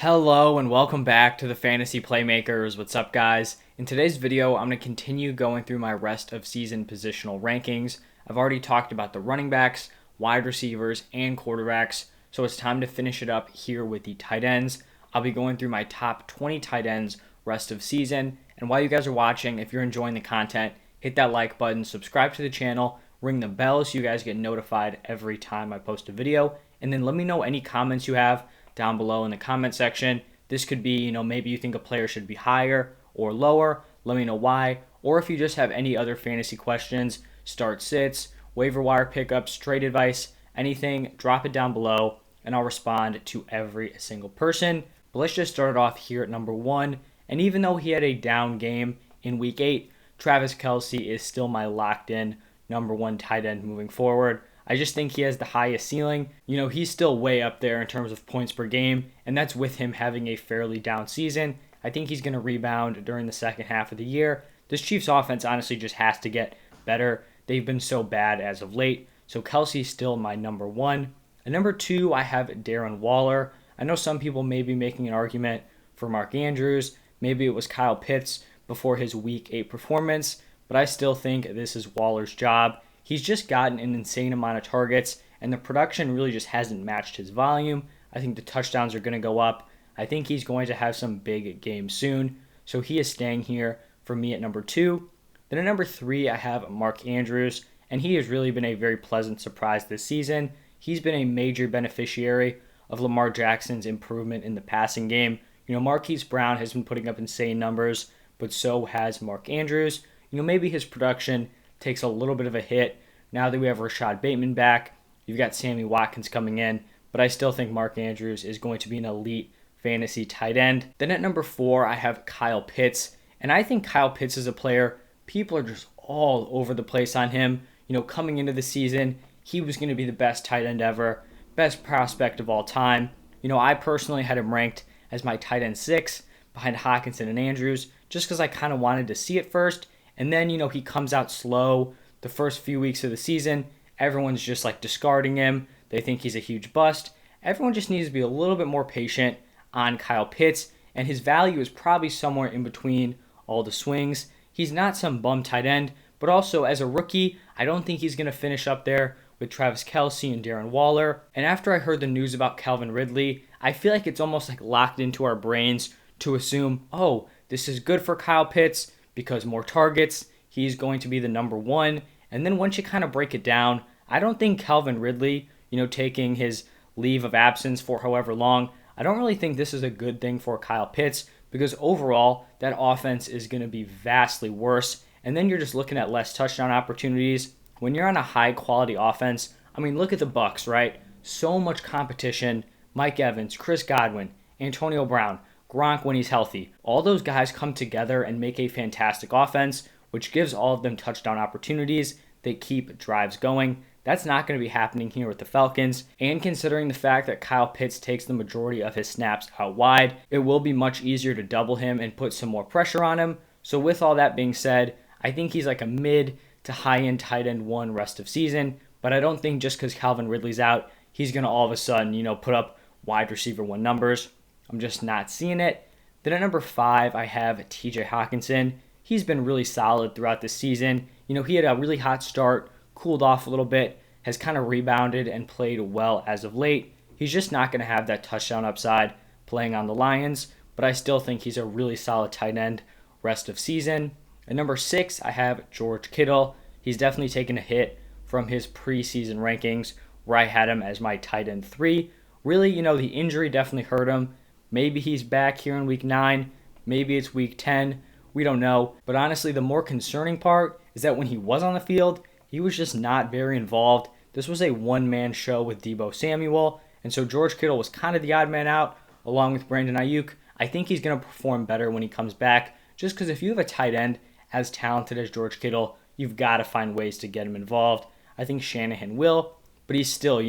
Hello and welcome back to the Fantasy Playmakers. What's up, guys? In today's video, I'm going to continue going through my rest of season positional rankings. I've already talked about the running backs, wide receivers, and quarterbacks, so it's time to finish it up here with the tight ends. I'll be going through my top 20 tight ends rest of season. And while you guys are watching, if you're enjoying the content, hit that like button, subscribe to the channel, ring the bell so you guys get notified every time I post a video, and then let me know any comments you have down below in the comment section. This could be, maybe you think a player should be higher or lower. Let me know why. Or if you just have any other fantasy questions, start sits, waiver wire pickups, trade advice, anything, drop it down below and I'll respond to every single person. But let's just start it off here at number 1. And even though he had a down game in week 8, Travis Kelce is still my locked in number 1 tight end moving forward. I just think he has the highest ceiling. He's still way up there in terms of points per game, and that's with him having a fairly down season. I think he's going to rebound during the second half of the year. This Chiefs offense honestly just has to get better. They've been so bad as of late, so Kelce's still my number 1. At number 2, I have Darren Waller. I know some people may be making an argument for Mark Andrews. Maybe it was Kyle Pitts before his Week 8 performance, but I still think this is Waller's job. He's just gotten an insane amount of targets, and the production really just hasn't matched his volume. I think the touchdowns are going to go up. I think he's going to have some big games soon, so he is staying here for me at number 2. Then at number 3, I have Mark Andrews, and he has really been a very pleasant surprise this season. He's been a major beneficiary of Lamar Jackson's improvement in the passing game. Marquise Brown has been putting up insane numbers, but so has Mark Andrews. Maybe his production takes a little bit of a hit now that we have Rashad Bateman back. You've got Sammy Watkins coming in, but I still think Mark Andrews is going to be an elite fantasy tight end. Then at number 4, I have Kyle Pitts, and I think Kyle Pitts is a player, people are just all over the place on him. Coming into the season, he was going to be the best tight end ever, best prospect of all time. I personally had him ranked as my tight end 6 behind Hockenson and Andrews, just because I kind of wanted to see it first. And then, he comes out slow the first few weeks of the season. Everyone's just discarding him. They think he's a huge bust. Everyone just needs to be a little bit more patient on Kyle Pitts, and his value is probably somewhere in between all the swings. He's not some bum tight end, but also as a rookie, I don't think he's going to finish up there with Travis Kelce and Darren Waller. And after I heard the news about Calvin Ridley, I feel like it's almost locked into our brains to assume, oh, this is good for Kyle Pitts, because more targets, he's going to be the number 1. And then once you kind of break it down, I don't think Calvin Ridley, taking his leave of absence for however long, I don't really think this is a good thing for Kyle Pitts, because overall, that offense is going to be vastly worse. And then you're just looking at less touchdown opportunities. When you're on a high quality offense, look at the Bucs, right? So much competition. Mike Evans, Chris Godwin, Antonio Brown, Gronk when he's healthy. All those guys come together and make a fantastic offense, which gives all of them touchdown opportunities. They keep drives going. That's not going to be happening here with the Falcons. And considering the fact that Kyle Pitts takes the majority of his snaps out wide, it will be much easier to double him and put some more pressure on him. So with all that being said, I think he's a mid to high-end tight end 1 rest of season. But I don't think just because Calvin Ridley's out, he's going to all of a sudden, put up wide receiver 1 numbers. I'm just not seeing it. Then at number 5, I have TJ Hockenson. He's been really solid throughout this season. He had a really hot start, cooled off a little bit, has kind of rebounded and played well as of late. He's just not going to have that touchdown upside playing on the Lions, but I still think he's a really solid tight end rest of season. At number 6, I have George Kittle. He's definitely taken a hit from his preseason rankings where I had him as my tight end 3. Really, the injury definitely hurt him. Maybe he's back here in week 9. Maybe it's week 10. We don't know. But honestly, the more concerning part is that when he was on the field, he was just not very involved. This was a one-man show with Deebo Samuel. And so George Kittle was kind of the odd man out, along with Brandon Ayuk. I think he's going to perform better when he comes back, just because if you have a tight end as talented as George Kittle, you've got to find ways to get him involved. I think Shanahan will, but he's still,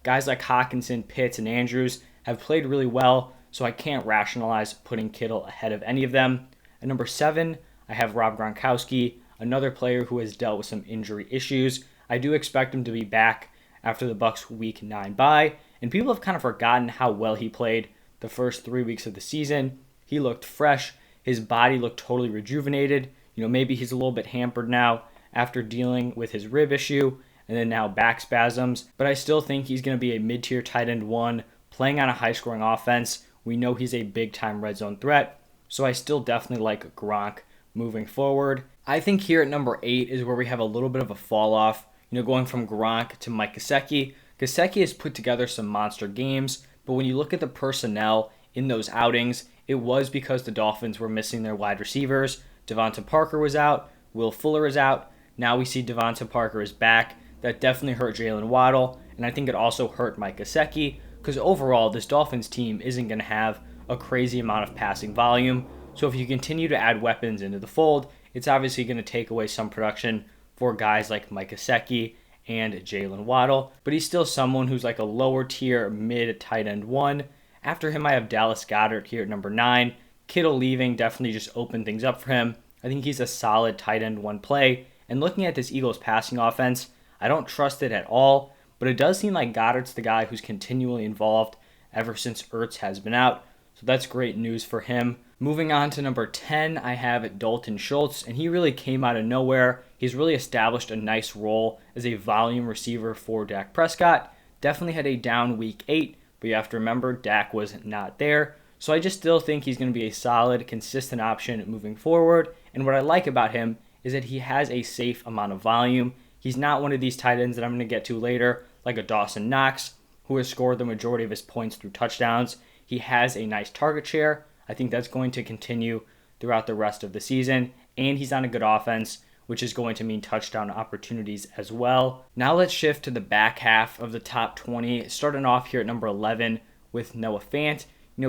guys like Hockenson, Pitts, and Andrews have played really well, so I can't rationalize putting Kittle ahead of any of them. At number 7, I have Rob Gronkowski, another player who has dealt with some injury issues. I do expect him to be back after the Bucs Week 9 bye, and people have kind of forgotten how well he played the first 3 weeks of the season. He looked fresh. His body looked totally rejuvenated. Maybe he's a little bit hampered now after dealing with his rib issue and then now back spasms. But I still think he's going to be a mid-tier tight end one, playing on a high-scoring offense. We know he's a big-time red zone threat. So I still definitely like Gronk moving forward. I think here at number 8 is where we have a little bit of a fall off, going from Gronk to Mike Gesicki. Gesicki has put together some monster games, but when you look at the personnel in those outings, it was because the Dolphins were missing their wide receivers. Devonta Parker was out. Will Fuller is out. Now we see Devonta Parker is back. That definitely hurt Jalen Waddle, and I think it also hurt Mike Gesicki because overall this Dolphins team isn't going to have a crazy amount of passing volume. So if you continue to add weapons into the fold, it's obviously going to take away some production for guys like Mike Gesicki and Jalen Waddle, but he's still someone who's like a lower tier mid tight end one. After him, I have Dallas Goedert here at number 9. Kittle leaving definitely just opened things up for him. I think he's a solid tight end one play. And looking at this Eagles passing offense, I don't trust it at all, but it does seem like Goddard's the guy who's continually involved ever since Ertz has been out. So that's great news for him. Moving on to number 10, I have Dalton Schultz, and he really came out of nowhere. He's really established a nice role as a volume receiver for Dak Prescott. Definitely had a down week 8, but you have to remember Dak was not there. So I just still think he's going to be a solid, consistent option moving forward. And what I like about him is that he has a safe amount of volume. He's not one of these tight ends that I'm going to get to later, like a Dawson Knox, who has scored the majority of his points through touchdowns. He has a nice target share. I think that's going to continue throughout the rest of the season. And he's on a good offense, which is going to mean touchdown opportunities as well. Now let's shift to the back half of the top 20, starting off here at number 11 with Noah Fant.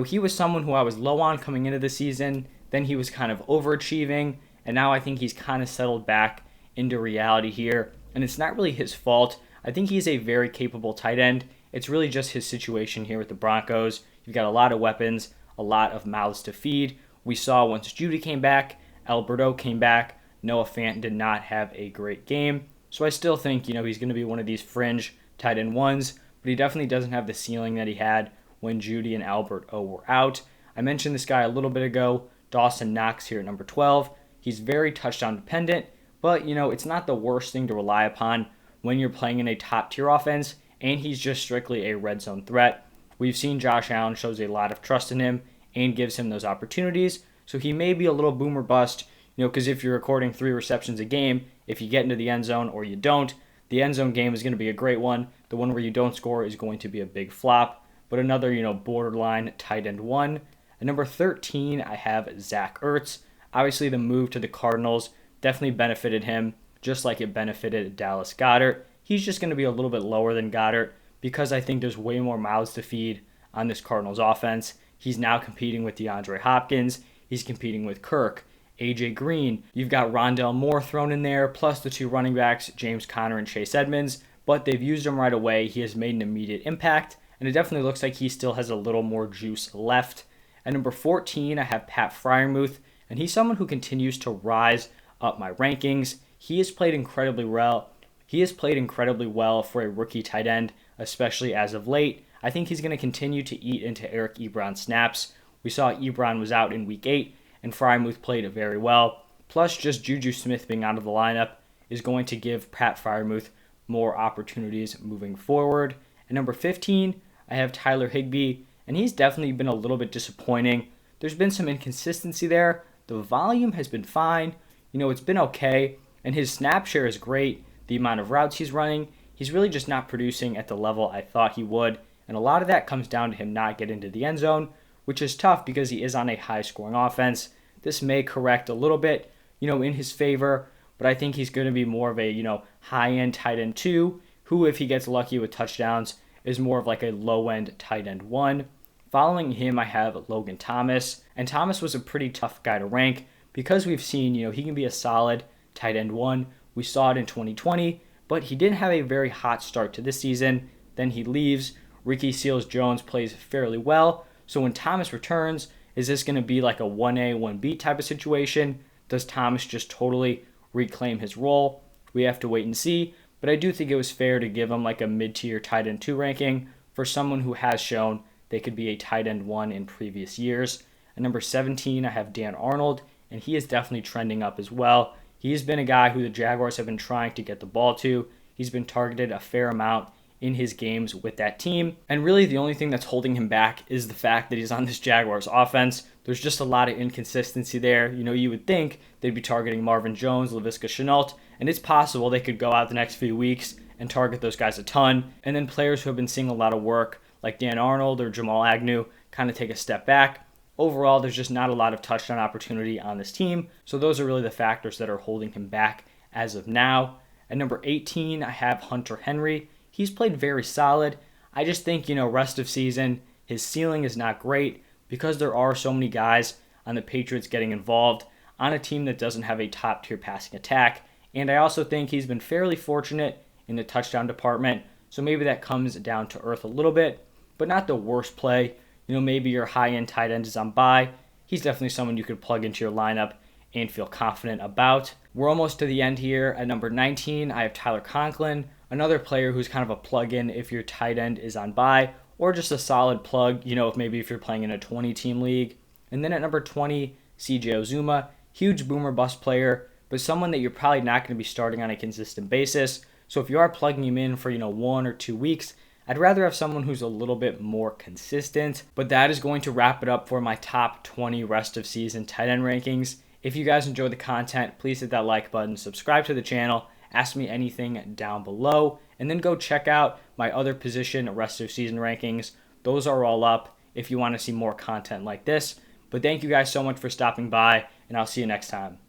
He was someone who I was low on coming into the season. Then he was kind of overachieving, and now I think he's kind of settled back into reality here. And it's not really his fault. I think he's a very capable tight end. It's really just his situation here with the Broncos. You've got a lot of weapons, a lot of mouths to feed. We saw once Judy came back, Alberto came back, Noah Fant did not have a great game. So I still think, he's going to be one of these fringe tight end ones, but he definitely doesn't have the ceiling that he had when Judy and Alberto were out. I mentioned this guy a little bit ago, Dawson Knox here at number 12. He's very touchdown dependent, but, it's not the worst thing to rely upon when you're playing in a top tier offense, and he's just strictly a red zone threat. We've seen Josh Allen shows a lot of trust in him and gives him those opportunities, so he may be a little boom or bust, because if you're recording 3 receptions a game, if you get into the end zone or you don't, the end zone game is going to be a great one. The one where you don't score is going to be a big flop, but another, borderline tight end one. At number 13, I have Zach Ertz. Obviously, the move to the Cardinals definitely benefited him, just like it benefited Dallas Goedert. He's just going to be a little bit lower than Goedert because I think there's way more mouths to feed on this Cardinals offense. He's now competing with DeAndre Hopkins. He's competing with Kirk, AJ Green. You've got Rondale Moore thrown in there, plus the 2 running backs, James Conner and Chase Edmonds. But they've used him right away. He has made an immediate impact, and it definitely looks like he still has a little more juice left. At number 14, I have Pat Freiermuth, and he's someone who continues to rise up my rankings. He has played incredibly well. He has played incredibly well for a rookie tight end, especially as of late. I think he's going to continue to eat into Eric Ebron snaps. We saw Ebron was out in week 8, and Freiermuth played very well. Plus, just Juju Smith being out of the lineup is going to give Pat Freiermuth more opportunities moving forward. At number 15, I have Tyler Higbee, and he's definitely been a little bit disappointing. There's been some inconsistency there. The volume has been fine. It's been okay, and his snap share is great. The amount of routes he's running, he's really just not producing at the level I thought he would, and a lot of that comes down to him not getting to the end zone, which is tough because he is on a high-scoring offense. This may correct a little bit, in his favor, but I think he's going to be more of a, high-end tight end 2, who, if he gets lucky with touchdowns, is more of like a low-end tight end 1. Following him, I have Logan Thomas, and Thomas was a pretty tough guy to rank because we've seen, he can be a solid tight end 1. We saw it in 2020, but he didn't have a very hot start to this season. Then he leaves. Ricky Seals-Jones plays fairly well. So when Thomas returns, is this going to be like a 1A, 1B type of situation? Does Thomas just totally reclaim his role? We have to wait and see. But I do think it was fair to give him like a mid-tier tight end 2 ranking for someone who has shown they could be a tight end 1 in previous years. At number 17, I have Dan Arnold, and he is definitely trending up as well. He's been a guy who the Jaguars have been trying to get the ball to. He's been targeted a fair amount in his games with that team. And really the only thing that's holding him back is the fact that he's on this Jaguars offense. There's just a lot of inconsistency there. You would think they'd be targeting Marvin Jones, Laviska Shenault, and it's possible they could go out the next few weeks and target those guys a ton. And then players who have been seeing a lot of work, like Dan Arnold or Jamal Agnew, kind of take a step back. Overall, there's just not a lot of touchdown opportunity on this team. So those are really the factors that are holding him back as of now. At number 18, I have Hunter Henry. He's played very solid. I just think, rest of season, his ceiling is not great because there are so many guys on the Patriots getting involved on a team that doesn't have a top-tier passing attack. And I also think he's been fairly fortunate in the touchdown department. So maybe that comes down to earth a little bit, but not the worst play. Maybe your high-end tight end is on bye. He's definitely someone you could plug into your lineup and feel confident about. We're almost to the end here. At number 19, I have Tyler Conklin, another player who's kind of a plug-in if your tight end is on bye, or just a solid plug, if you're playing in a 20-team league. And then at number 20, CJ Uzomah, huge boomer bust player, but someone that you're probably not going to be starting on a consistent basis. So if you are plugging him in for, 1 or 2 weeks, I'd rather have someone who's a little bit more consistent. But that is going to wrap it up for my top 20 rest of season tight end rankings. If you guys enjoyed the content, please hit that like button, subscribe to the channel, ask me anything down below, and then go check out my other position rest of season rankings. Those are all up if you want to see more content like this. But thank you guys so much for stopping by, and I'll see you next time.